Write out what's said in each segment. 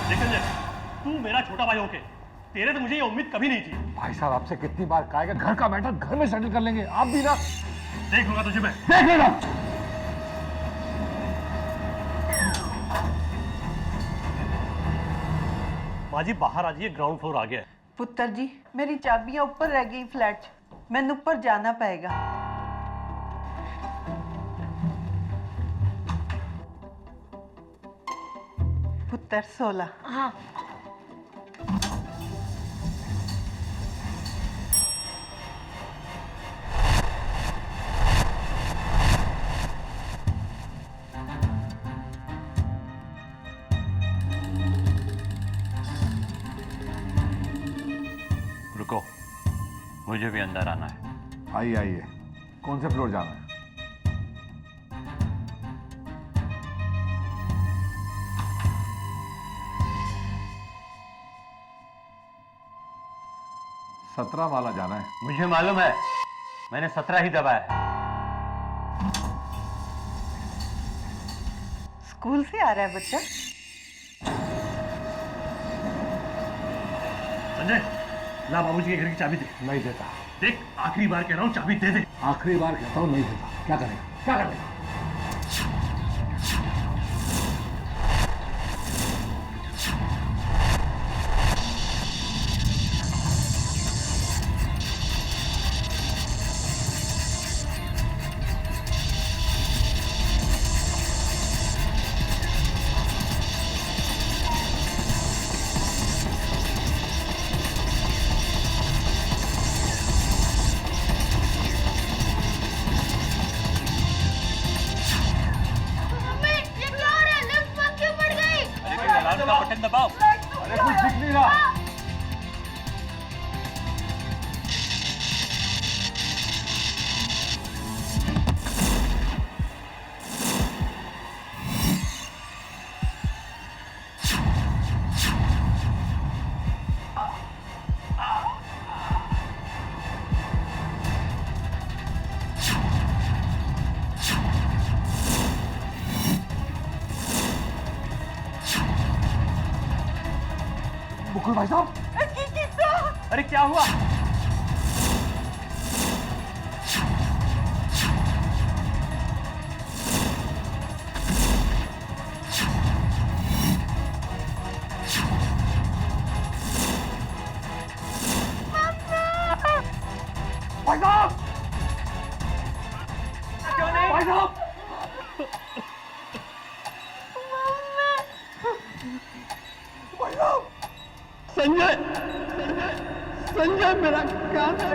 देख संजय, तू मेरा छोटा भाई होके तेरे तो मुझे ये उम्मीद कभी नहीं थी। भाई साहब आपसे कितनी बार कहा है कि घर का मैटर घर में सेटल कर लेंगे, आप भी ना। देख लूंगा तुझे मैं। देख लेना। माँ जी बाहर आ जाइए, ग्राउंड फ्लोर आ गया है। पुत्र जी मेरी चाबियां ऊपर रह गई फ्लैट च, मैंने ऊपर जाना पड़ेगा। पुत्र 16। हाँ रुको, मुझे भी अंदर आना है। आइए आइए, कौन से फ्लोर जाना है? सत्रह वाला जाना है। मुझे मालूम है, मैंने 17 ही दबाया है। स्कूल से आ रहा है बच्चा? संजय ला बाबूजी के घर की चाबी दे। नहीं देता। देख आखिरी बार कह रहा हूँ, चाबी दे दे। आखिरी बार कहता हूँ नहीं देता। क्या करेगा, क्या करेगा? मम्मी ये क्या हो रहा है? लिफ्ट बंद क्यों पड़ गई? अलार्म का बटन दबाओ। अरे कुछ दिख नहीं रहा। मुकुल भाई साहब, अरे क्या हुआ? भाई साहब, क्यों नहीं? भाई साहब, भाई साहब। संजय, संजय मेरा काम है।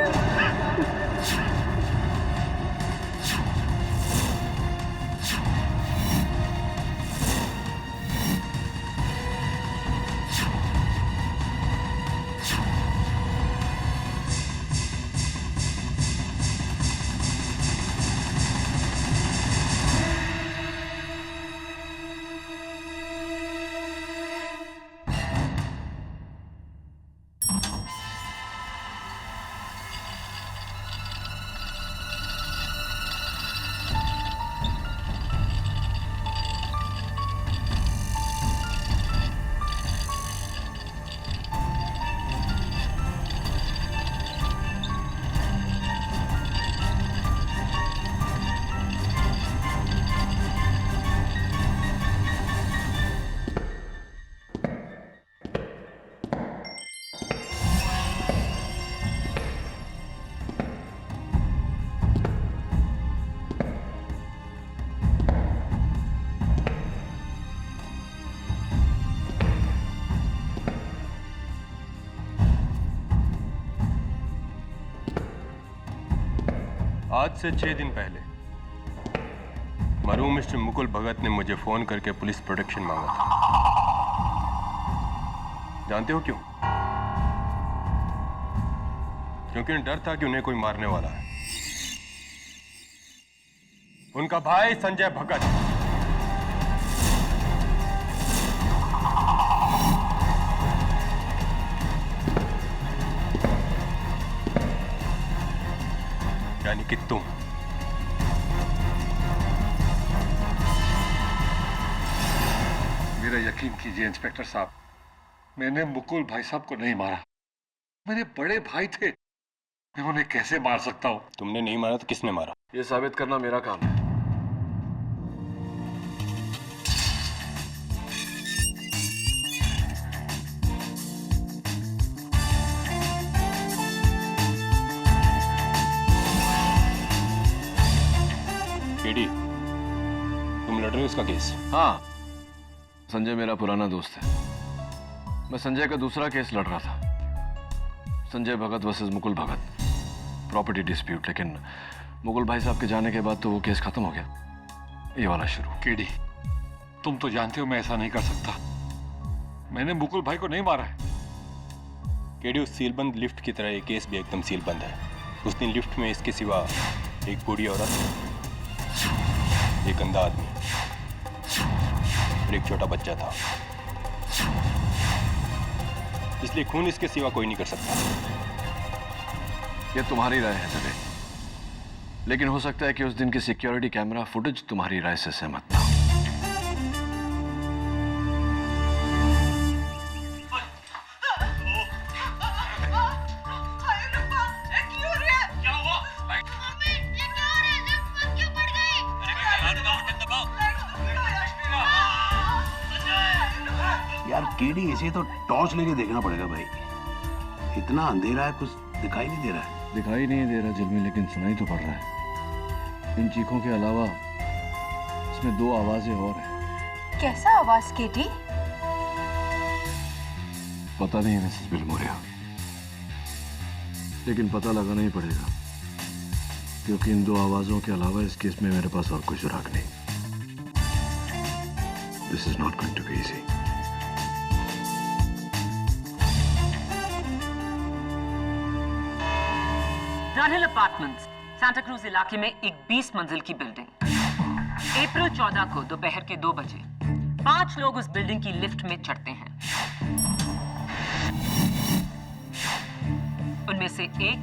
आज से 6 दिन पहले मरहूम मिस्टर मुकुल भगत ने मुझे फोन करके पुलिस प्रोटेक्शन मांगा था। जानते हो क्यों? क्योंकि उन्हें डर था कि उन्हें कोई मारने वाला है। उनका भाई संजय भगत यानी कि तुम। मेरा यकीन कीजिए इंस्पेक्टर साहब, मैंने मुकुल भाई साहब को नहीं मारा। मेरे बड़े भाई थे, मैं उन्हें कैसे मार सकता हूँ? तुमने नहीं मारा तो किसने मारा? ये साबित करना मेरा काम है। केडी, तुम लड़ रहे हो इसका केस? हाँ, संजय मेरा पुराना दोस्त है। मैं संजय का दूसरा केस लड़ रहा था, संजय भगत वर्सेस मुकुल भगत, प्रॉपर्टी डिस्प्यूट। लेकिन मुकुल भाई साहब के जाने के बाद तो वो केस खत्म हो गया, ये वाला शुरू। केडी, तुम तो जानते हो मैं ऐसा नहीं कर सकता। मैंने मुकुल भाई को नहीं मारा है। केडी, उस सीलबंद लिफ्ट की तरह ये केस भी एकदम सीलबंद है। उस दिन लिफ्ट में इसके सिवा एक बूढ़ी औरत, एक अंधा आदमी और एक छोटा बच्चा था। इसलिए खून इसके सिवा कोई नहीं कर सकता। ये तुम्हारी राय है जबे, लेकिन हो सकता है कि उस दिन की सिक्योरिटी कैमरा फुटेज तुम्हारी राय से सहमत था। मम्मी ये क्या हो रहा है? लिफ्ट बंद क्यों पड़ गई? यार केडी, इसे तो टॉर्च लेके देखना पड़ेगा भाई। इतना अंधेरा है, कुछ दिखाई नहीं दे रहा है। दिखाई नहीं दे रहा जल में, लेकिन सुनाई तो पड़ रहा है। इन चीखों के अलावा इसमें दो आवाजें और हैं। कैसा आवाज केटी? पता नहीं मिसेस बिलमोरिया, लेकिन पता लगाना ही पड़ेगा, क्योंकि इन दो आवाजों के अलावा इस केस में मेरे पास और कोई सुराग नहीं। This is not going to be easy. Dunhill apartments, Santacruz इलाके में एक 20 मंजिल की बिल्डिंग। अप्रैल 14 को दोपहर के 2 बजे 5 लोग उस बिल्डिंग की लिफ्ट में चढ़ते हैं। उनमें से एक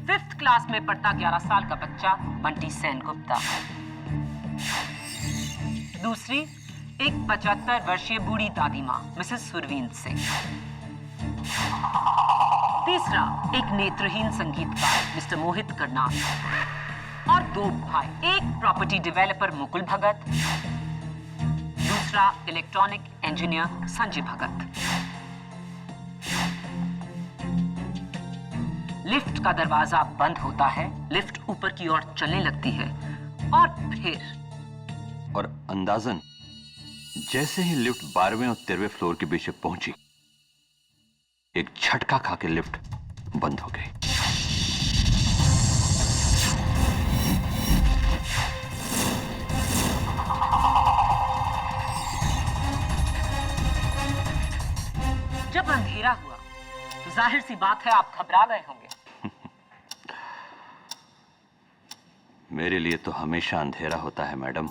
5th क्लास में पढ़ता 11 साल का बच्चा बंटी सेन गुप्ता, दूसरी एक 75 वर्षीय बूढ़ी दादी मां मिसेस सुरवीन सिंह, तीसरा एक नेत्रहीन संगीतकार मिस्टर मोहित करनाल, और 2 भाई, एक प्रॉपर्टी डेवलपर मुकुल भगत, दूसरा इलेक्ट्रॉनिक इंजीनियर संजय भगत। लिफ्ट का दरवाजा बंद होता है, लिफ्ट ऊपर की ओर चलने लगती है और फिर और अंदाजन जैसे ही लिफ्ट 12वें और 13वें फ्लोर के बीच में पहुंची, एक झटका खा के लिफ्ट बंद हो गई। जब अंधेरा हुआ तो जाहिर सी बात है आप घबरा गए होंगे। मेरे लिए तो हमेशा अंधेरा होता है मैडम,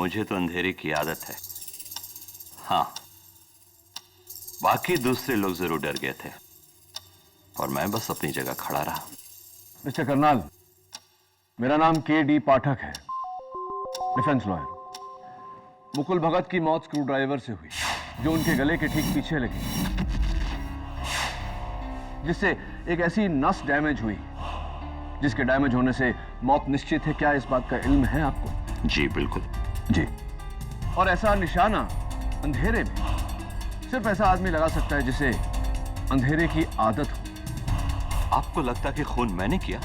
मुझे तो अंधेरे की आदत है। हाँ, बाकी दूसरे लोग जरूर डर गए थे और मैं बस अपनी जगह खड़ा रहा। मिस्टर करनाल, मेरा नाम के.डी. पाठक है, डिफेंस लॉयर। मुकुल भगत की मौत स्क्रू ड्राइवर से हुई, जो उनके गले के ठीक पीछे लगी, जिससे एक ऐसी नस डैमेज हुई जिसके डैमेज होने से मौत निश्चित है। क्या इस बात का इल्म है आपको? जी बिल्कुल। जी। और ऐसा निशाना अंधेरे में सिर्फ ऐसा आदमी लगा सकता है जिसे अंधेरे की आदत हो। आपको लगता है कि खून मैंने किया?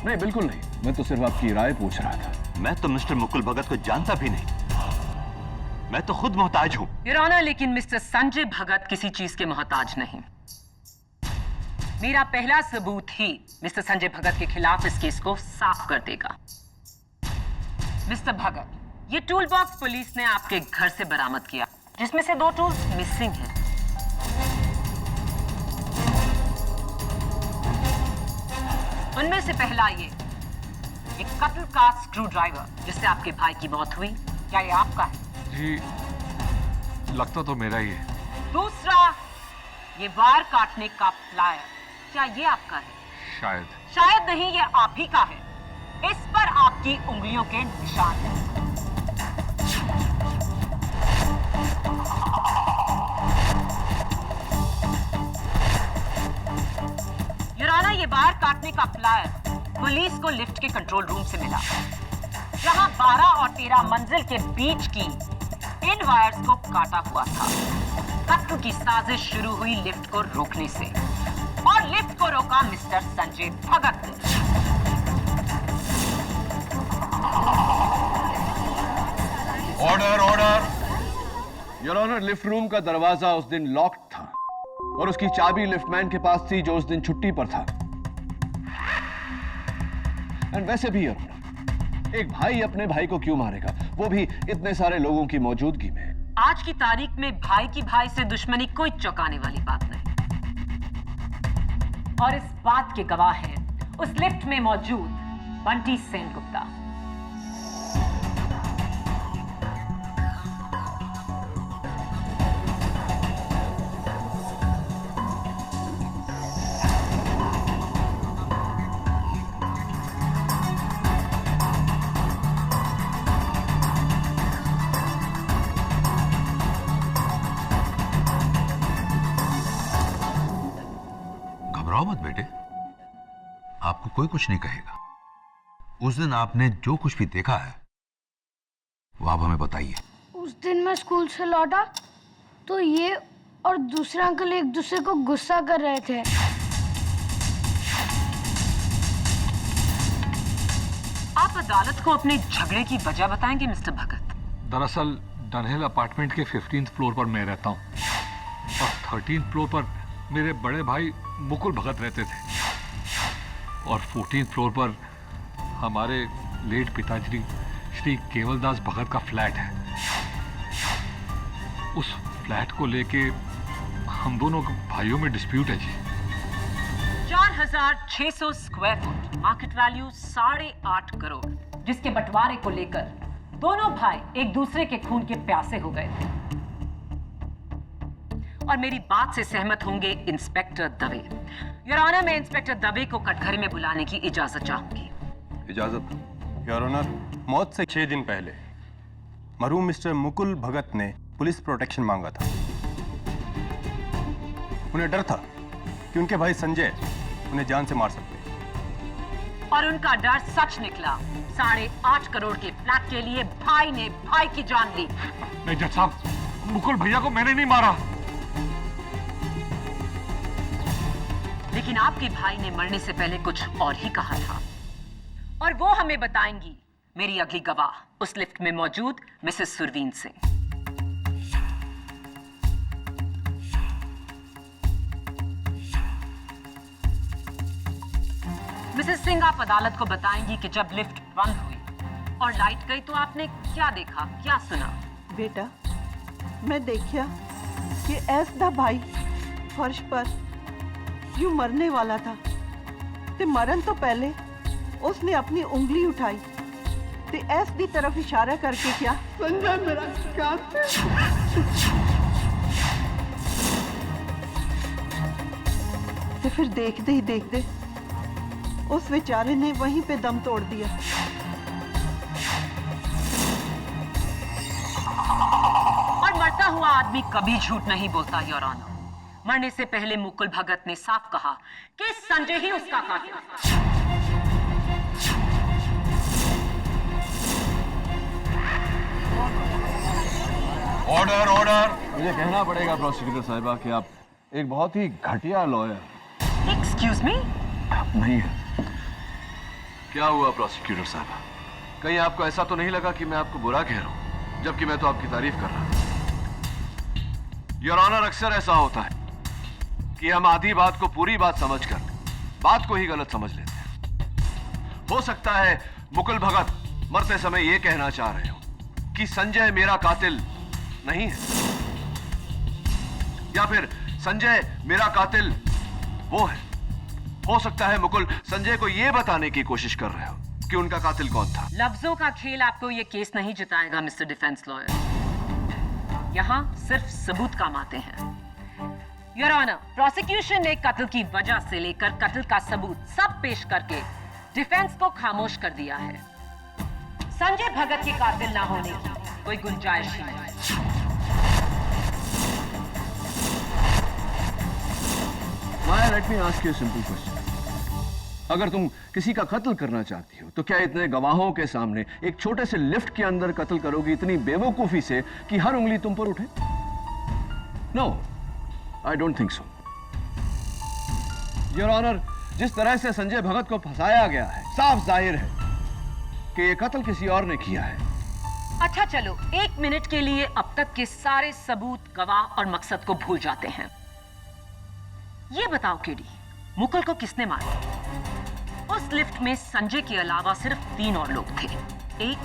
नहीं, बिल्कुल नहीं। मैं तो सिर्फ आपकी राय पूछ रहा था। मैं तो मिस्टर मुकुल भगत को जानता भी नहीं, मैं तो खुद मोहताज हूं। योर ऑनर, लेकिन मिस्टर संजय भगत किसी चीज के मोहताज नहीं। मेरा पहला सबूत ही मिस्टर संजय भगत के खिलाफ इस केस को साफ कर देगा। मिस्टर भगत, ये टूल बॉक्स पुलिस ने आपके घर से बरामद किया, जिसमें से 2 टूल्स मिसिंग हैं। उनमें से पहला ये एक कत्ल का स्क्रू ड्राइवर जिससे आपके भाई की मौत हुई, क्या ये आपका है? जी, लगता तो मेरा ही है। दूसरा ये वार काटने का प्लायर, क्या ये आपका है? शायद। शायद नहीं, ये आप ही का है। इस पर आपकी उंगलियों के निशान हैं। हादसे का फ्लायर पुलिस को लिफ्ट के कंट्रोल रूम से मिला, जहां 12 और 13 मंजिल के बीच की इन वायर्स को काटा हुआ था। कत्ल की साजिश शुरू हुई लिफ्ट को रोकने से, और लिफ्ट को रोका मिस्टर संजय भगत ने। Order order. Your honour, lift room का दरवाजा उस दिन लॉक्ड था और उसकी चाबी लिफ्टमैन के पास थी जो उस दिन छुट्टी पर था। एंड वैसे भी योर ऑनर, एक भाई अपने भाई को क्यों मारेगा, वो भी इतने सारे लोगों की मौजूदगी में। आज की तारीख में भाई की भाई से दुश्मनी कोई चौंकाने वाली बात नहीं, और इस बात के गवाह हैं उस लिफ्ट में मौजूद बंटी सेनगुप्ता। घबराओ मत बेटे, आपको कोई कुछ नहीं कहेगा। उस दिन आपने जो कुछ भी देखा है वो आप हमें बताइए। उस दिन मैं स्कूल से लौटा तो ये और दूसरा अंकल एक दूसरे को गुस्सा कर रहे थे। आप अदालत को अपने झगड़े की वजह बताएंगे मिस्टर भगत? दरअसल डनहिल अपार्टमेंट के 15th फ्लोर पर मैं रहता हूँ और 13th फ्लोर पर मेरे बड़े भाई मुकुल भगत रहते थे, और 14th फ्लोर पर हमारे लेट पिताजी श्री केवलदास भगत का फ्लैट है। उस फ्लैट को लेके हम दोनों भाइयों में डिस्प्यूट है जी। 4600 square foot, market value 8.5 crore, जिसके बंटवारे को लेकर दोनों भाई एक दूसरे के खून के प्यासे हो गए थे। और मेरी बात से सहमत होंगे इंस्पेक्टर दवे। योर ऑनर, मैं इंस्पेक्टर दवे को कटघरे में बुलाने की इजाजत चाहूंगी। इजाजत। योर ऑनर, मौत से 6 दिन पहले मरहूम मिस्टर मुकुल भगत ने पुलिस प्रोटेक्शन मांगा था। उन्हें डर था कि उनके भाई संजय उन्हें जान से मार सकते, और उनका डर सच निकला। 8.5 करोड़ के फ्लैट के लिए भाई ने भाई की जान ली। नहीं जज साहब, मुकुल भैया को मैंने नहीं मारा। लेकिन आपके भाई ने मरने से पहले कुछ और ही कहा था, और वो हमें बताएंगी मेरी अगली गवाह, उस लिफ्ट में मौजूद मिसेस सुरवीन सिंह। मिसेस सिंह, आप अदालत को बताएंगी कि जब लिफ्ट बंद हुई और लाइट गई तो आपने क्या देखा, क्या सुना? बेटा, मैं देखा कि ऐस दा भाई फर्श पर यूं मरने वाला था, ते मरन तो पहले उसने अपनी उंगली उठाई ते ऐस दी तरफ इशारा करके क्या, संजय मेरा कातिल। ते फिर देखते ही देखते उस बेचारे ने वहीं पे दम तोड़ दिया। और मरता हुआ आदमी कभी झूठ नहीं बोलता योर ऑनर। मरने से पहले मुकुल भगत ने साफ कहा कि संजय ही उसका कातिल था। Order order. मुझे कहना पड़ेगा प्रोसिक्यूटर साहिबा कि आप एक बहुत ही घटिया लॉयर। Excuse me? नहीं है। क्या हुआ प्रोसिक्यूटर साहिबा? कहीं आपको ऐसा तो नहीं लगा कि मैं आपको बुरा कह रहा हूं, जबकि मैं तो आपकी तारीफ कर रहा हूं। योर ऑनर, अक्सर ऐसा होता है कि हम आधी बात को पूरी बात समझकर बात को ही गलत समझ लेते हैं। हो सकता है मुकुल भगत मरते समय यह कहना चाह रहे हो कि संजय मेरा कातिल नहीं है, या फिर संजय मेरा कातिल वो है। हो सकता है मुकुल संजय को यह बताने की कोशिश कर रहे हो कि उनका कातिल कौन था। लफ्जों का खेल आपको यह केस नहीं जिताएगा मिस्टर डिफेंस लॉयर। यहां सिर्फ सबूत काम आते हैं। योर ऑनर, प्रोसिक्यूशन ने कत्ल की वजह से लेकर कत्ल का सबूत सब पेश करके डिफेंस को खामोश कर दिया है। संजय भगत के कातिल ना होने की कोई गुंजाइश ही नहीं। Let me ask you a simple question. अगर तुम किसी का कत्ल करना चाहती हो तो क्या इतने गवाहों के सामने एक छोटे से लिफ्ट के अंदर कत्ल करोगी इतनी बेवकूफी से कि हर उंगली तुम पर उठे? No, I don't think so. Your honour, जिस तरह से संजय भगत को फंसाया गया है, साफ जाहिर है कि यह कत्ल किसी और ने किया है। अच्छा चलो, 1 मिनट के लिए अब तक के सारे सबूत, गवाह और मकसद को भूल जाते हैं। ये बताओ केडी, मुकुल को किसने मारा? उस लिफ्ट में संजय के अलावा सिर्फ 3 और लोग थे। एक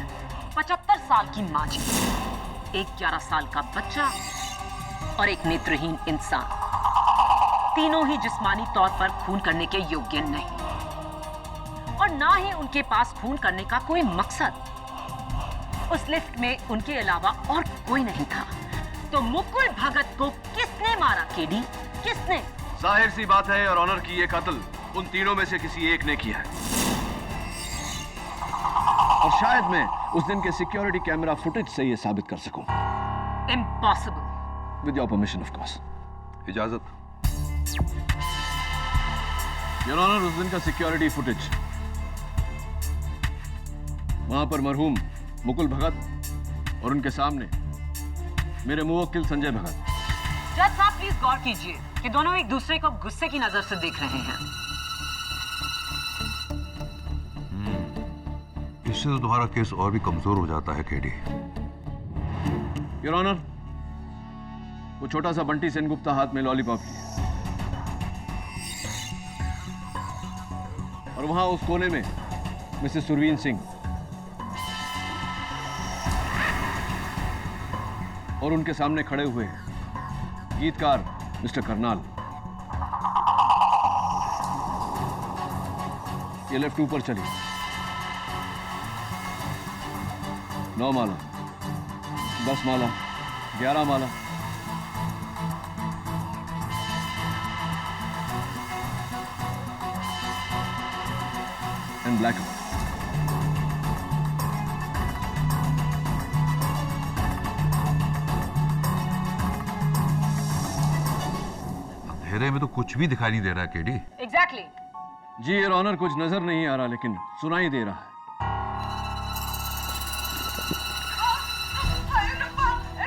75 साल की माँ जी, एक 11 साल का बच्चा और एक नेत्रहीन इंसान। तीनों ही जिस्मानी तौर पर खून करने के योग्य नहीं और ना ही उनके पास खून करने का कोई मकसद। उस लिफ्ट में उनके अलावा और कोई नहीं था। तो मुकुल भगत को किसने मारा केडी? किसने? जाहिर सी बात है और ऑनर की ये कत्ल उन तीनों में से किसी एक ने किया है। और शायद मैं उस दिन के सिक्योरिटी कैमरा फुटेज से ये साबित कर सकूं। Impossible. With your permission of course. इजाजत। योर ऑनर, उस दिन का सिक्योरिटी फुटेज, वहां पर मरहूम मुकुल भगत और उनके सामने मेरे मुवक्किल संजय भगत। जज साहब प्लीज गौर कीजिए कि दोनों एक दूसरे को गुस्से की नजर से देख रहे हैं। इससे तो तुम्हारा केस और भी कमजोर हो जाता है केडी। योर ऑनर, वो छोटा सा बंटी सेनगुप्ता हाथ में लॉलीपॉप लिए और वहां उस कोने में मिसेस सुरवीन सिंह और उनके सामने खड़े हुए गीतकार मिस्टर करनाल। ये लेफ्ट ऊपर चली, 9 माला, 10 माला, 11 माला, एंड ब्लैक। अंधेरे में तो कुछ भी दिखाई नहीं दे रहा है केडी। एग्जैक्टली। जी योर ऑनर, कुछ नजर नहीं आ रहा लेकिन सुनाई दे रहा है।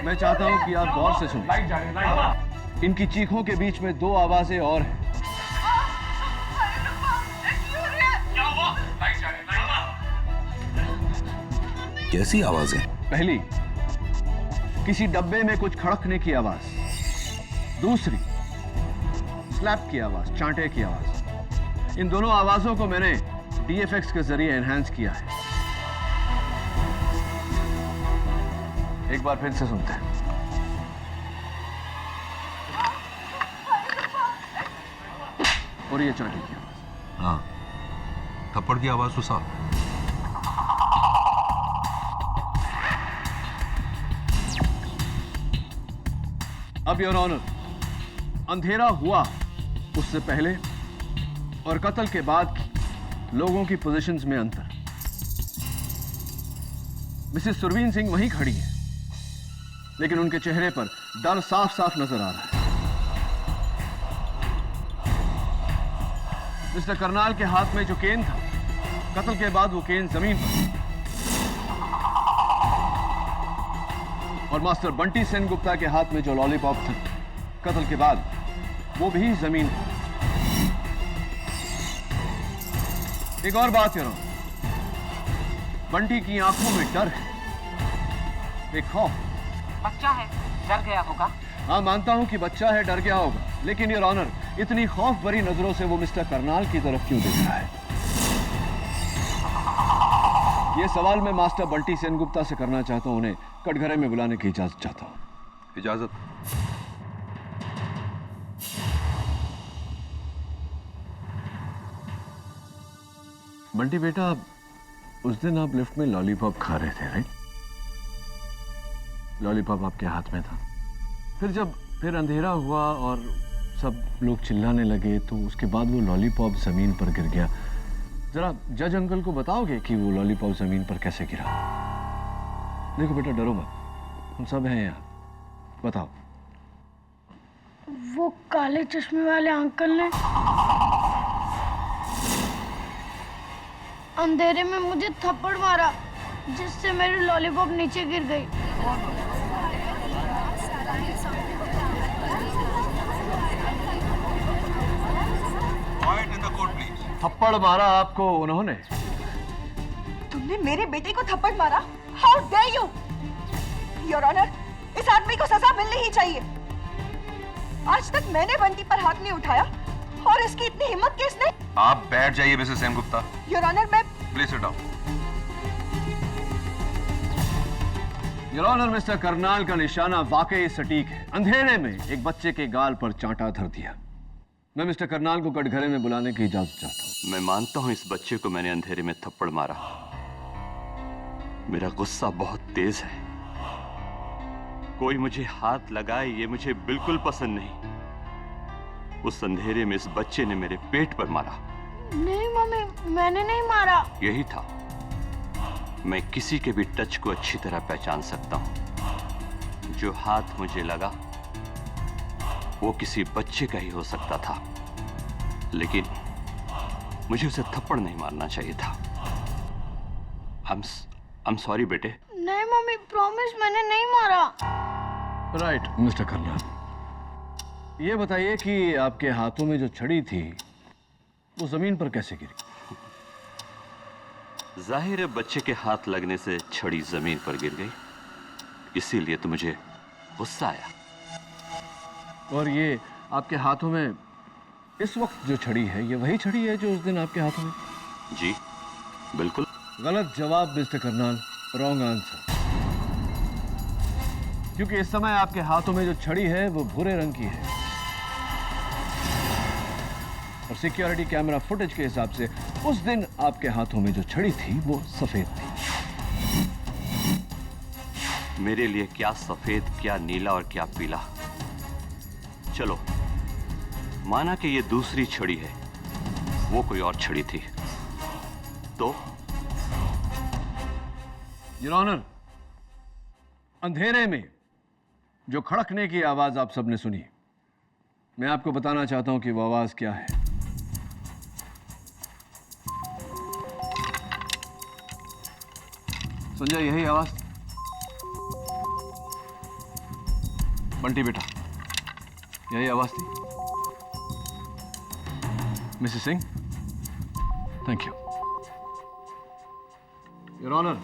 मैं चाहता हूं कि आप गौर से सुनें। इनकी चीखों के बीच में 2 आवाजें और हैं। कैसी आवाजें? पहली, किसी डब्बे में कुछ खड़कने की आवाज। दूसरी, स्लैप की आवाज, चांटे की आवाज। इन दोनों आवाजों को मैंने DFX के जरिए एनहांस किया है। एक बार फिर से सुनते हैं। और ये चांटे की आवाज। हाँ, थप्पड़ की आवाज तो साफ। अब योर ऑनर, अंधेरा हुआ उससे पहले और कत्ल के बाद की लोगों की पोजीशंस में अंतर। मिसेस सुरवीन सिंह वहीं खड़ी है लेकिन उनके चेहरे पर डर साफ साफ नजर आ रहा है। मिस्टर करनाल के हाथ में जो केन था, कत्ल के बाद वो केन जमीन पर। और मास्टर बंटी सेनगुप्ता के हाथ में जो लॉलीपॉप था, कत्ल के बाद वो भी जमीन पर। एक और बात करो, बंटी की आंखों में डर है, एक खौफ। बच्चा है, डर गया होगा। हाँ, मानता हूं कि बच्चा है, डर गया होगा, लेकिन योर ऑनर, इतनी खौफ भरी नजरों से वो मिस्टर करनाल की तरफ क्यों देख रहा है? ये सवाल मैं मास्टर बंटी सेनगुप्ता से करना चाहता हूं। उन्हें कटघरे में बुलाने की इजाजत चाहता हूं। इजाजत। बंटी बेटा, उस दिन आप लिफ्ट में लॉलीपॉप खा रहे थे, राइट? लॉलीपॉप आपके हाथ में था। फिर अंधेरा हुआ और सब लोग चिल्लाने लगे, तो उसके बाद वो लॉलीपॉप जमीन पर गिर गया। जरा जज अंकल को बताओगे कि वो लॉलीपॉप जमीन पर कैसे गिरा? देखो बेटा, डरो मत, हम सब हैं यहाँ, बताओ। वो काले चश्मे वाले अंकल ने अंधेरे में मुझे थप्पड़ मारा जिससे मेरी लॉलीपॉप नीचे गिर गई। थप्पड़ मारा आपको उन्होंने? तुमने मेरे बेटे को थप्पड़ मारा? How dare you! Your honour, इस आदमी को सजा मिलनी ही चाहिए। आज तक मैंने बंटी पर हाथ नहीं उठाया और इसकी इतनी हिम्मत किसने? आप बैठ जाइए मिसेस सेनगुप्ता। योर ऑनर, मैं please sit down. Your honour, mister Karnal का निशाना वाकई सटीक है। अंधेरे में एक बच्चे के गाल पर चांटा धर दिया। मैं मिस्टर करनाल को कटघरे में बुलाने की इजाजत चाहता हूँ। मैं मानता हूं इस बच्चे को मैंने अंधेरे में थप्पड़ मारा। मेरा गुस्सा बहुत तेज है। कोई मुझे हाथ लगाए ये मुझे बिल्कुल पसंद नहीं। उस अंधेरे में इस बच्चे ने मेरे पेट पर मारा। नहीं मम्मी, मैंने नहीं मारा। यही था। मैं किसी के भी टच को अच्छी तरह पहचान सकता हूं। जो हाथ मुझे लगा वो किसी बच्चे का ही हो सकता था, लेकिन मुझे उसे थप्पड़ नहीं मारना चाहिए था। I'm sorry बेटे। नहीं मम्मी, प्रॉमिस मैंने नहीं मारा। राइट मिस्टर करनाल, ये बताइए कि आपके हाथों में जो छड़ी थी वो जमीन पर कैसे गिरी? जाहिर है बच्चे के हाथ लगने से छड़ी जमीन पर गिर गई, इसीलिए तो मुझे गुस्सा आया। और ये आपके हाथों में इस वक्त जो छड़ी है, ये वही छड़ी है जो उस दिन आपके हाथों में? जी बिल्कुल। गलत जवाब मिस्टर करनाल, रॉन्ग आंसर। क्योंकि इस समय आपके हाथों में जो छड़ी है वो भूरे रंग की है और सिक्योरिटी कैमरा फुटेज के हिसाब से उस दिन आपके हाथों में जो छड़ी थी वो सफेद थी। मेरे लिए क्या सफेद, क्या नीला और क्या पीला। चलो माना कि ये दूसरी छड़ी है, वो कोई और छड़ी थी तो? योर ऑनर, अंधेरे में जो खड़कने की आवाज आप सबने सुनी, मैं आपको बताना चाहता हूं कि वो आवाज क्या है। संजय, यही आवाज? बंटी बेटा, यही आवाज थी? Mrs Singh, thank you. Your honour,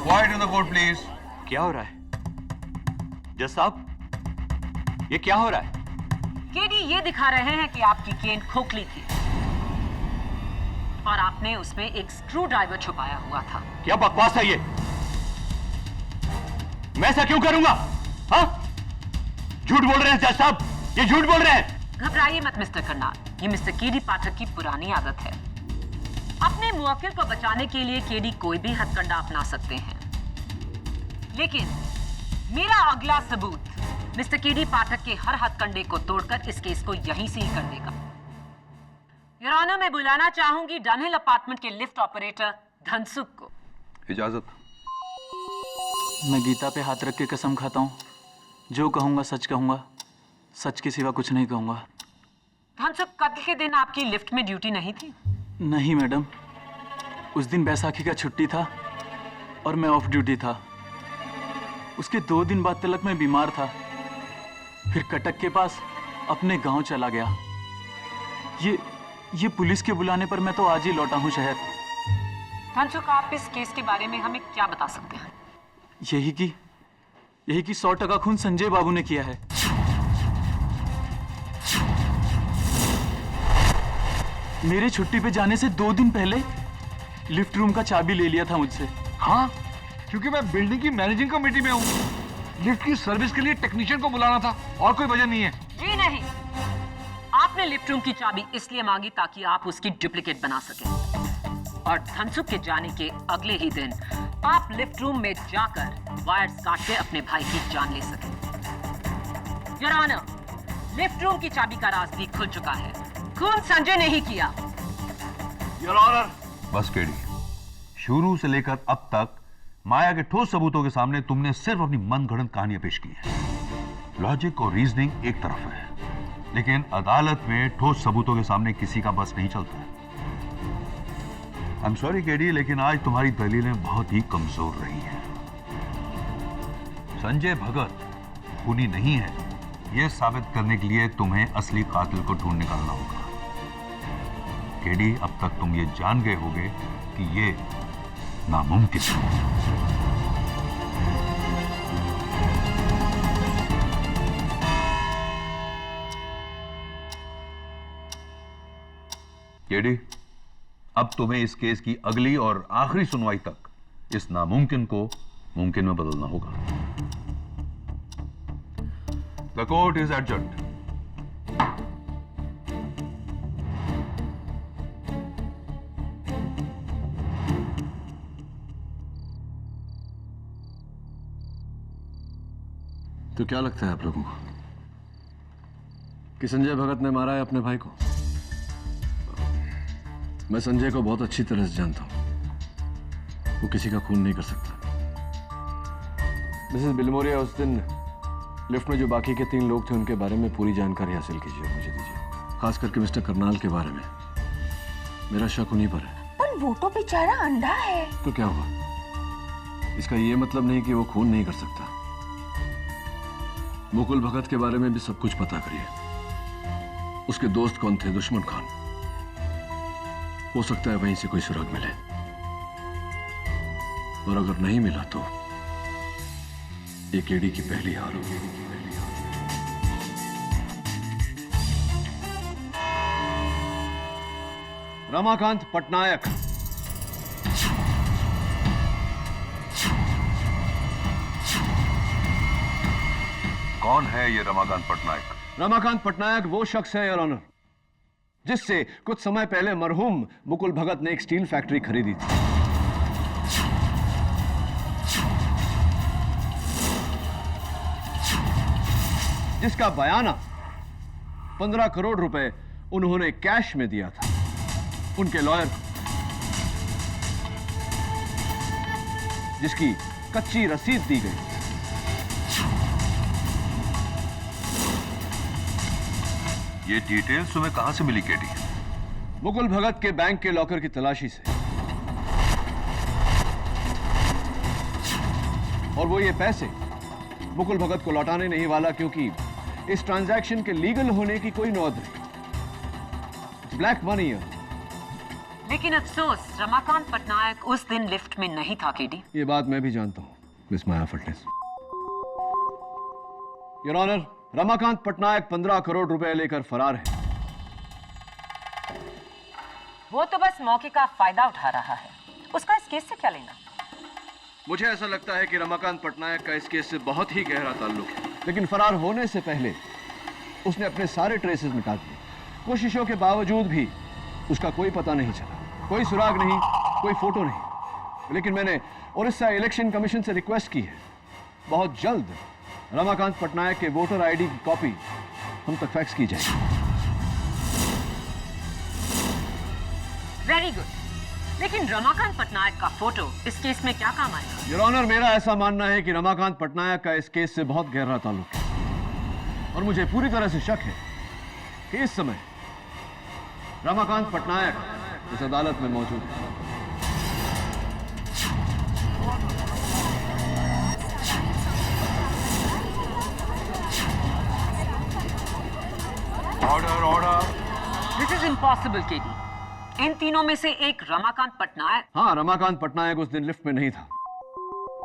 Quiet in the court, please. क्या हो रहा है जज साहब? ये क्या हो रहा है? केडी ये दिखा रहे हैं कि आपकी केन खोखली थी और आपने उसमें एक स्क्रू ड्राइवर छुपाया हुआ था। क्या बकवास है ये? मैं ऐसा क्यों करूंगा? हाँ? झूठ बोल रहे हैं जज साहब, ये झूठ बोल रहे हैं। घबराइए मत मिस्टर करनाल, ये मिस्टर केडी पाठक की पुरानी आदत है। अपने मुवक्किल को बचाने के लिए केडी कोई भी हथकंडा अपना सकते हैं, लेकिन मेरा अगला सबूत मिस्टर केडी पाठक के हर हथकंडे को तोड़कर इस केस को यहीं से ही कर देगा। योर ऑनर, मैं बुलाना चाहूंगी डनहिल अपार्टमेंट के लिफ्ट ऑपरेटर धनसुख को। इजाजत। मैं गीता पे हाथ रख के कसम खाता हूँ, जो कहूँगा सच कहूँगा, सच के सिवा कुछ नहीं कहूँगा। धनसुख, कत्ल के दिन आपकी लिफ्ट में ड्यूटी नहीं थी? नहीं मैडम, उस दिन बैसाखी का छुट्टी था और मैं ऑफ ड्यूटी था। उसके 2 दिन बाद तलक मैं बीमार था, फिर कटक के पास अपने गांव चला गया। ये पुलिस के बुलाने पर मैं तो आज ही लौटा हूँ शहर। धनसुख, आप इस केस के बारे में हमें क्या बता सकते हैं? यही कि 100% खून संजय बाबू ने किया है। मेरे छुट्टी पे जाने से 2 दिन पहले लिफ्ट रूम का चाबी ले लिया था मुझसे। हाँ, क्योंकि मैं बिल्डिंग की मैनेजिंग कमेटी में हूँ। लिफ्ट की सर्विस के लिए टेक्नीशियन को बुलाना था, और कोई वजह नहीं है। जी नहीं, आपने लिफ्ट रूम की चाबी इसलिए मांगी ताकि आप उसकी डुप्लीकेट बना सकें और धनसुख के जाने के अगले ही दिन आप लिफ्ट रूम में जाकर वायर्स काट के अपने भाई की जान ले सकें। योर ऑनर, लिफ्ट रूम की चाबी का राज भी खुल चुका है। खून संजय ने ही किया। Your honour. बस केडी, शुरू से लेकर अब तक माया के ठोस सबूतों के सामने तुमने सिर्फ अपनी मनगढ़ंत कहानियां पेश की हैं। लॉजिक और रीजनिंग एक तरफ है, लेकिन अदालत में ठोस सबूतों के सामने किसी का बस नहीं चलता है। आई एम सॉरी केडी, लेकिन आज तुम्हारी दलीलें बहुत ही कमजोर रही हैं। संजय भगत खूनी नहीं है, यह साबित करने के लिए तुम्हें असली कातिल को ढूंढ निकालना होगा। केडी, अब तक तुम ये जान गए होगे कि ये नामुमकिन है। केडी, अब तुम्हें इस केस की अगली और आखिरी सुनवाई तक इस नामुमकिन को मुमकिन में बदलना होगा। The court is adjourned. तो क्या लगता है आप लोगों को कि संजय भगत ने मारा है अपने भाई को? मैं संजय को बहुत अच्छी तरह से जानता हूं। वो किसी का खून नहीं कर सकता। मिसेस बिलमोरिया, उस दिन लिफ्ट में जो बाकी के 3 लोग थे उनके बारे में पूरी जानकारी हासिल कीजिए और मुझे दीजिए। खास करके मिस्टर करनाल के बारे में। मेरा शक उन्हीं पर है। पर वो तो बेचारा अंधा है। तो क्या हुआ? इसका ये मतलब नहीं कि वो खून नहीं कर सकता। मुकुल भगत के बारे में भी सब कुछ पता करिए। उसके दोस्त कौन थे? दुश्मन खान। हो सकता है वहीं से कोई सुराग मिले, और अगर नहीं मिला तो एक एडी की पहली हार होगी। रमाकांत पटनायक। कौन है ये रमाकांत पटनायक? रमाकांत पटनायक वो शख्स है, योर ऑनर, जिससे कुछ समय पहले मरहूम मुकुल भगत ने एक स्टील फैक्ट्री खरीदी थी। जिसका बयाना 15 करोड़ रुपए उन्होंने कैश में दिया था उनके लॉयर को, जिसकी कच्ची रसीद दी गई। ये डिटेल्स तुम्हें कहां से मिली केडी? मुकुल भगत के बैंक के लॉकर की तलाशी से। और वो ये पैसे मुकुल भगत को लौटाने नहीं वाला, क्योंकि इस ट्रांजैक्शन के लीगल होने की कोई नौबत नहीं। ब्लैक मनी है। लेकिन अफसोस रमाकांत पटनायक उस दिन लिफ्ट में नहीं था केडी। ये बात मैं भी जानता हूं, मिस माया फटनेस। योर ऑनर, रमाकांत पटनायक 15 करोड़ रुपए लेकर फरार है। वो तो बस मौके का फायदा उठा रहा है। उसका इस केस से क्या लेना? मुझे ऐसा लगता है कि रमाकांत पटनायक का इस केस से बहुत ही गहरा ताल्लुक है, लेकिन फरार होने से पहले उसने अपने सारे ट्रेसेस मिटा दिए। कोशिशों के बावजूद भी उसका कोई पता नहीं चला, कोई सुराग नहीं, कोई फोटो नहीं। लेकिन मैंने उड़ीसा इलेक्शन कमीशन से रिक्वेस्ट की है, बहुत जल्द रमाकांत पटनायक के वोटर आईडी की कॉपी हम तक फैक्स की जाएगी। Very good. लेकिन रमाकांत पटनायक का फोटो इस केस में क्या काम आएगा? योर ऑनर, मेरा ऐसा मानना है कि रमाकांत पटनायक का इस केस से बहुत गहरा ताल्लुक है, और मुझे पूरी तरह से शक है कि इस समय रमाकांत पटनायक इस अदालत में मौजूद है। Order, order. This is impossible KD. इन तीनों में से एक रमाकांत पटनायक। हाँ, रमाकांत पटनायक उस दिन लिफ्ट में नहीं था,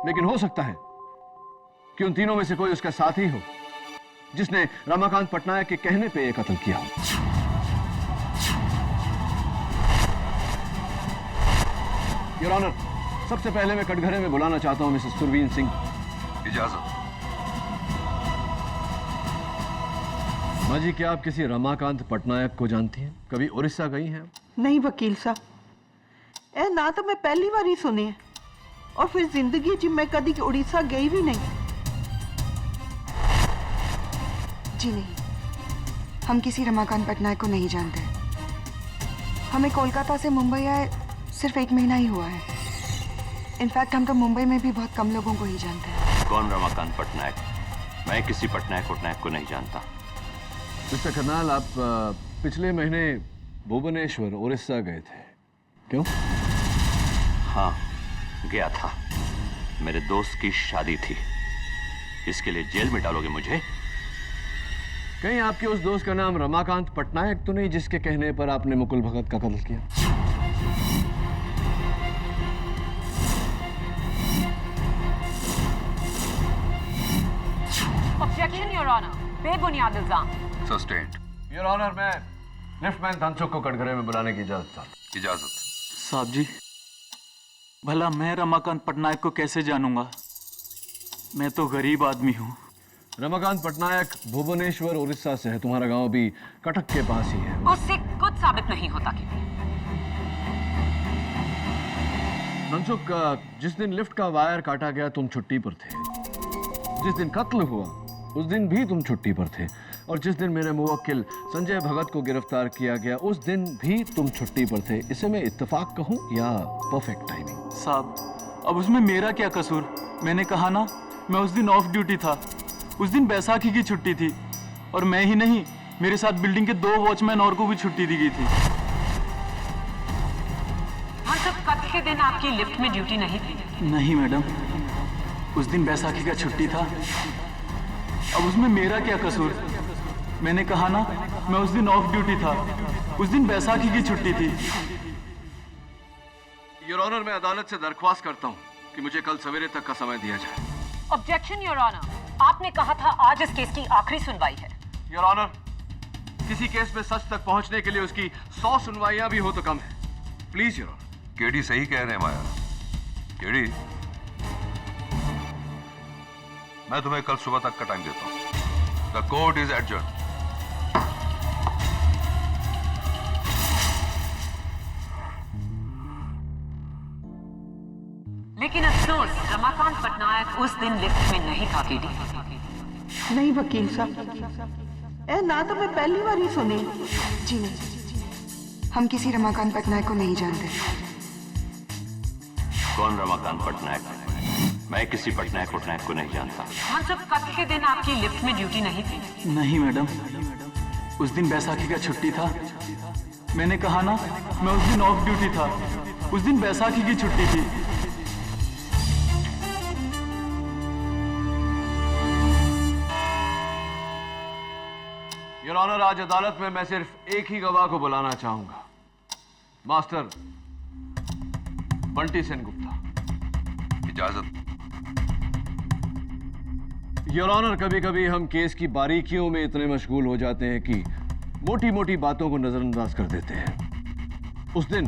लेकिन हो सकता है कि उन तीनों में से कोई उसका साथी हो जिसने रमाकांत पटनायक के कहने पे ये कत्ल किया हो। योर ऑनर, सबसे पहले मैं कटघरे में बुलाना चाहता हूं मिसेस सुरवीन सिंह। इजाजत। माँ जी, क्या आप किसी रमाकांत पटनायक को जानती हैं? कभी उड़ीसा गई हैं? नहीं वकील साहब, ए ना तो मैं पहली बार ही सुनी है और फिर जिंदगी च मैं कभी उड़ीसा गई भी नहीं। जी नहीं, हम किसी रमाकांत पटनायक को नहीं जानते। हमें कोलकाता से मुंबई आए सिर्फ 1 महीना ही हुआ है। इनफैक्ट हम तो मुंबई में भी बहुत कम लोगों को ही जानते हैं। कौन रमाकांत पटनायक? मैं किसी पटनायक को नहीं जानता। मिस्टर करनाल, आप पिछले महीने भुवनेश्वर उड़ीसा गए थे, क्यों? हाँ, गया था। मेरे दोस्त की शादी थी। इसके लिए जेल में डालोगे मुझे? कहीं आपके उस दोस्त का नाम रमाकांत पटनायक तो नहीं, जिसके कहने पर आपने मुकुल भगत का कत्ल किया? ऑब्जेक्शन योर ऑनर, बेबुनियाद इल्जाम। सस्टेन्ड। योर ऑनर, मैं लिफ्टमैन धनसुख को कटघरे में बुलाने की इजाजत। इजाजत। साहब जी, भला मैं रमाकांत पटनायक को कैसे जानूंगा? मैं तो गरीब आदमी हूँ। रमाकांत पटनायक भुवनेश्वर उड़ीसा से है। तुम्हारा गांव भी कटक के पास ही है। उससे कुछ साबित नहीं होता कि धनसुख, जिस दिन लिफ्ट का वायर काटा गया तुम छुट्टी पर थे। जिस दिन कत्ल हुआ उस दिन भी तुम छुट्टी पर थे। और जिस दिन मेरे मुवक्किल संजय भगत को गिरफ्तार किया गया उस दिन भी तुम छुट्टी पर थे। इसे मैं इत्तेफाक कहूं या परफेक्ट टाइमिंग? साहब, अब उसमें मेरा क्या कसूर? मैंने कहा ना, मैं उस दिन ऑफ ड्यूटी था। उस दिन बैसाखी की छुट्टी थी और मैं ही नहीं, मेरे साथ बिल्डिंग के 2 वॉचमैन और को भी छुट्टी दी गई थी। हाँ, तब कत्ल के दिन आपकी लिफ्ट में ड्यूटी नहीं थी? नहीं मैडम, उस दिन बैसाखी का छुट्टी था। अब उसमें मेरा क्या कसूर? मैंने कहा ना, मैं उस दिन ऑफ ड्यूटी था। उस दिन बैसाखी की छुट्टी थी। योर ऑनर, मैं अदालत से दरख्वास्त करता हूं कि मुझे कल सवेरे तक का समय दिया जाए। ऑब्जेक्शन योर ऑनर, आपने कहा था आज इस केस की आखिरी सुनवाई है। योर ऑनर, किसी केस में सच तक पहुंचने के लिए उसकी 100 सुनवाइयां भी हो तो कम है। Please your honour. केडी सही कह रहे हैं माया। केडी, मैं तुम्हें कल सुबह तक का टाइम देता हूं। The court is adjourn. लेकिन अफसोस, रमाकांत पटनायक उस दिन लिफ्ट में नहीं था। केडी नहीं वकील साहब, ए ना तो मैं पहली बार ही सुनी। जी नहीं, हम किसी रमाकांत पटनायक को नहीं जानते। कौन रमाकांत पटनायक? मैं किसी पटनायक को नहीं जानता। हाँ, जब कत्ल के दिन आपकी लिफ्ट में ड्यूटी नहीं थी? नहीं मैडम, उस दिन बैसाखी का छुट्टी था। मैंने कहा ना, मैं उस दिन ऑफ ड्यूटी था। उस दिन बैसाखी की छुट्टी थी। योर ऑनर, आज अदालत में मैं सिर्फ एक ही गवाह को बुलाना चाहूंगा, मास्टर बंटी सेन गुप्ता। इजाजत। योर ऑनर, कभी कभी हम केस की बारीकियों में इतने मशगूल हो जाते हैं कि मोटी मोटी बातों को नजरअंदाज कर देते हैं। उस दिन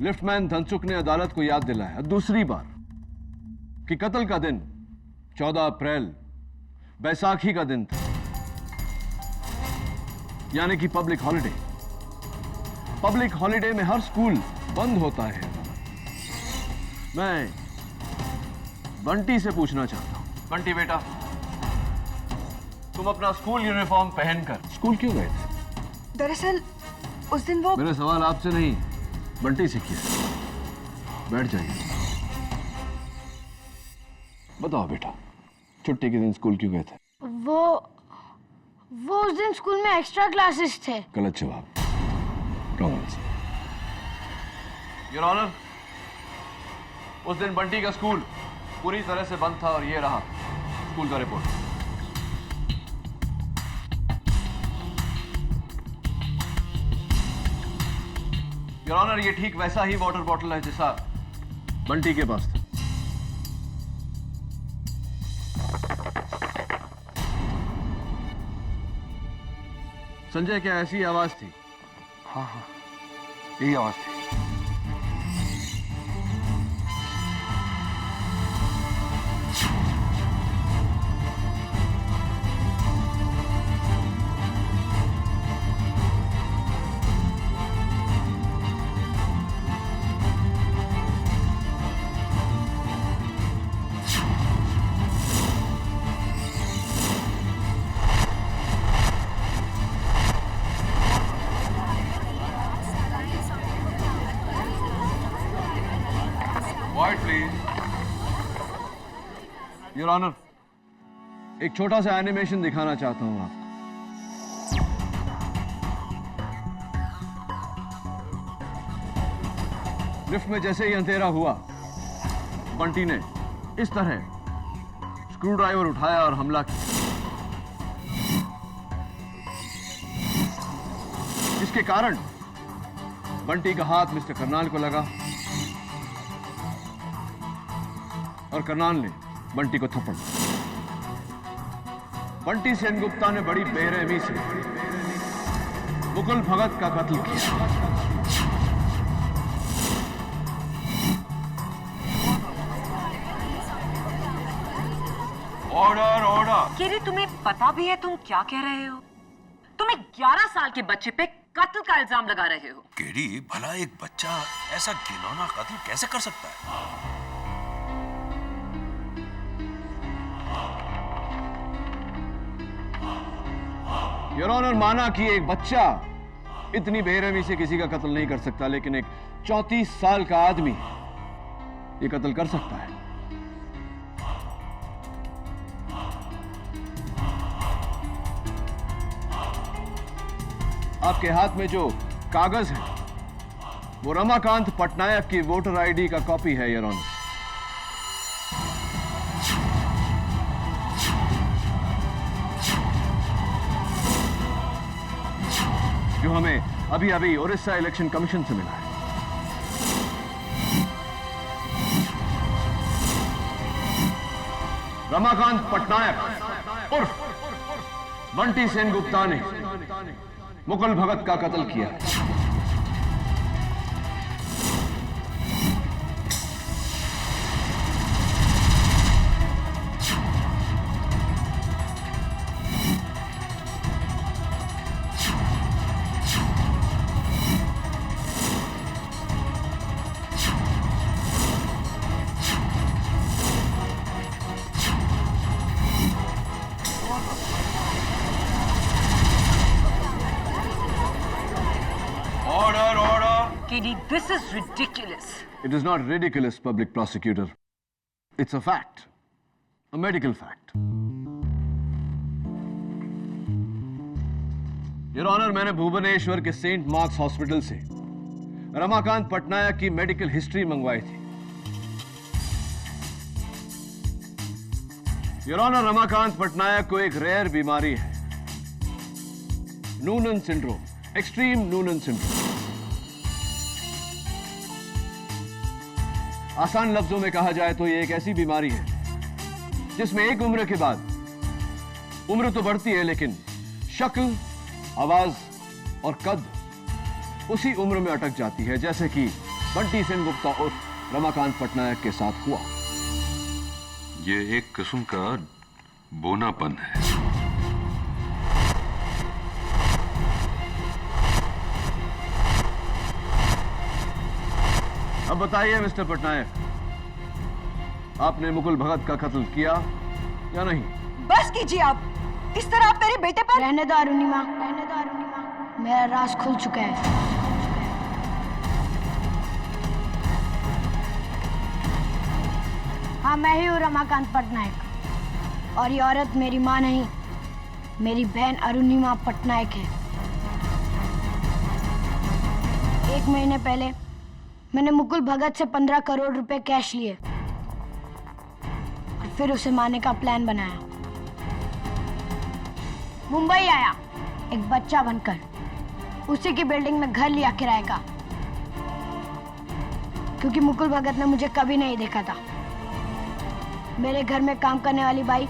लिफ्टमैन धनसुख ने अदालत को याद दिलाया दूसरी बार कि कत्ल का दिन 14 अप्रैल बैसाखी का दिन था, यानी कि पब्लिक हॉलिडे। पब्लिक हॉलिडे में हर स्कूल बंद होता है। मैं बंटी से पूछना चाहता हूं, बंटी बेटा, तुम अपना स्कूल यूनिफॉर्म पहनकर स्कूल क्यों गए थे? दरअसल उस दिन वो... मेरा सवाल आपसे नहीं, बंटी से किया। बैठ जाइए। बताओ बेटा, छुट्टी के दिन स्कूल क्यों गए थे? वो उस दिन स्कूल में एक्स्ट्रा क्लासेस थे। गलत जवाब, रॉन्ग आंसर। योर ऑनर, उस दिन बंटी का स्कूल पूरी तरह से बंद था और ये रहा स्कूल का रिपोर्ट। योर ऑनर, ये ठीक वैसा ही वाटर बॉटल है जैसा बंटी के पास था। संजय, क्या ऐसी आवाज थी? हाँ हाँ, यही आवाज थी। योर ऑनर, एक छोटा सा एनिमेशन दिखाना चाहता हूं आप। लिफ्ट में जैसे ही अंधेरा हुआ, बंटी ने इस तरह स्क्रू ड्राइवर उठाया और हमला किया, जिसके कारण बंटी का हाथ मिस्टर करनाल को लगा और करनाल ने बंटी को थप्पड़ मारा। बंटी सेनगुप्ता ने बड़ी बेरहमी से मुकुल भगत का कत्ल किया। Order order. केरी, तुम्हें पता भी है तुम क्या कह रहे हो? तुम एक 11 साल के बच्चे पे कत्ल का इल्जाम लगा रहे हो। केडी, भला एक बच्चा ऐसा घिनौना कत्ल कैसे कर सकता है? योर ऑनर, माना कि एक बच्चा इतनी बेरहमी से किसी का कत्ल नहीं कर सकता, लेकिन एक 34 साल का आदमी ये कत्ल कर सकता है। आपके हाथ में जो कागज है वो रमाकांत पटनायक की वोटर आईडी का कॉपी है योर ऑनर। जो हमें अभी अभी उड़ीसा इलेक्शन कमीशन से मिला है। रमाकांत पटनायक उर्फ बंटी सेनगुप्ता ने मुकुल भगत का कत्ल किया। KD, this is ridiculous. It is not ridiculous, public prosecutor. It's a fact. A medical fact. Your Honor, मैंने भुवनेश्वर के सेंट मार्क्स हॉस्पिटल से रमाकांत पटनायक की मेडिकल हिस्ट्री मंगवाई थी। योर ऑनर, रमाकांत पटनायक को एक रेयर बीमारी है, Noonan syndrome, extreme Noonan syndrome. आसान लफ्जों में कहा जाए तो ये एक ऐसी बीमारी है जिसमें एक उम्र के बाद उम्र तो बढ़ती है, लेकिन शक्ल, आवाज और कद उसी उम्र में अटक जाती है, जैसे कि बंटी सेनगुप्ता उर्फ रमाकांत पटनायक के साथ हुआ। ये एक किस्म का बोनापन है। अब बताइए मिस्टर पटनायक, आपने मुकुल भगत का कत्ल किया या नहीं? बस कीजिए आप। इस तरह आप मेरे बेटे पर। रहने दो अरुणिमा, मेरा राज खुल चुका है। हाँ, मैं ही हूँ रमाकांत पटनायक, और ये औरत मेरी माँ नहीं, मेरी बहन अरुणिमा पटनायक है। 1 महीने पहले मैंने मुकुल भगत से 15 करोड़ रुपए कैश लिए और फिर उसे मारने का प्लान बनाया। मुंबई आया एक बच्चा बनकर, उसी की बिल्डिंग में घर लिया किराए का, क्योंकि मुकुल भगत ने मुझे कभी नहीं देखा था। मेरे घर में काम करने वाली बाई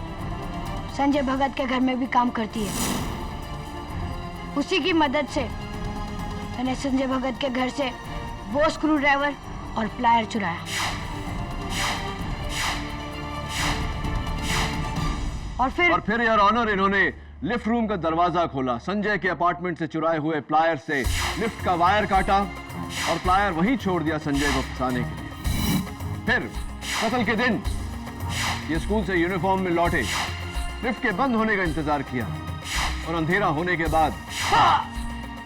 संजय भगत के घर में भी काम करती है। उसी की मदद से मैंने संजय भगत के घर से वो स्क्रू ड्राइवर और प्लायर चुराया, और फिर योर ऑनर, इन्होंने लिफ्ट रूम का दरवाजा खोला, संजय के अपार्टमेंट से चुराए हुए प्लायर से लिफ्ट का वायर काटा और प्लायर वहीं छोड़ दिया संजय को फंसाने के लिए। फिर कत्ल के दिन ये स्कूल से यूनिफॉर्म में लौटे, लिफ्ट के बंद होने का इंतजार किया और अंधेरा होने के बाद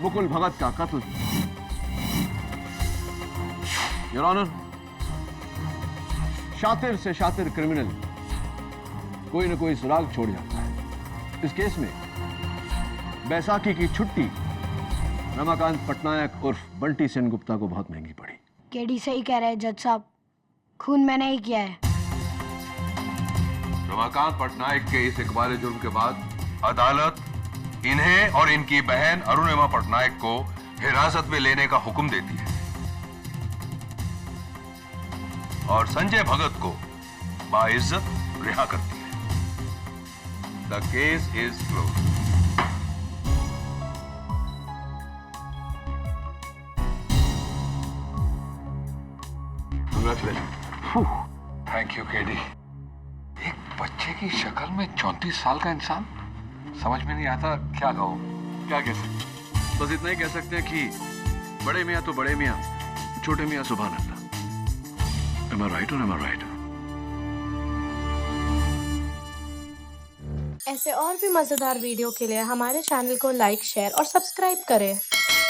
मुकुल भगत का कत्ल किया। योर ऑनर, शातिर से शातिर क्रिमिनल कोई न कोई सुराग छोड़ जाता है। इस केस में बैसाखी की छुट्टी रमाकांत पटनायक उर्फ बंटी सेन गुप्ता को बहुत महंगी पड़ी। केडी सही कह रहे हैं जज साहब, खून मैंने ही किया है। रमाकांत पटनायक के इस इकबाल जुर्म के बाद अदालत इन्हें और इनकी बहन अरुणिमा पटनायक को हिरासत में लेने का हुक्म देती है और संजय भगत को बाइज्जत रिहा करती है। The case is close. Thank you KD. एक बच्चे की शक्ल में 34 साल का इंसान, समझ में नहीं आता क्या कहूं, क्या कह सकते। बस इतना ही कह सकते हैं कि बड़े मियाँ तो बड़े मियाँ, छोटे मियाँ सुभान अल्लाह। Am I right or am I right? ऐसे और भी मजेदार वीडियो के लिए हमारे चैनल को लाइक, शेयर और सब्सक्राइब करें।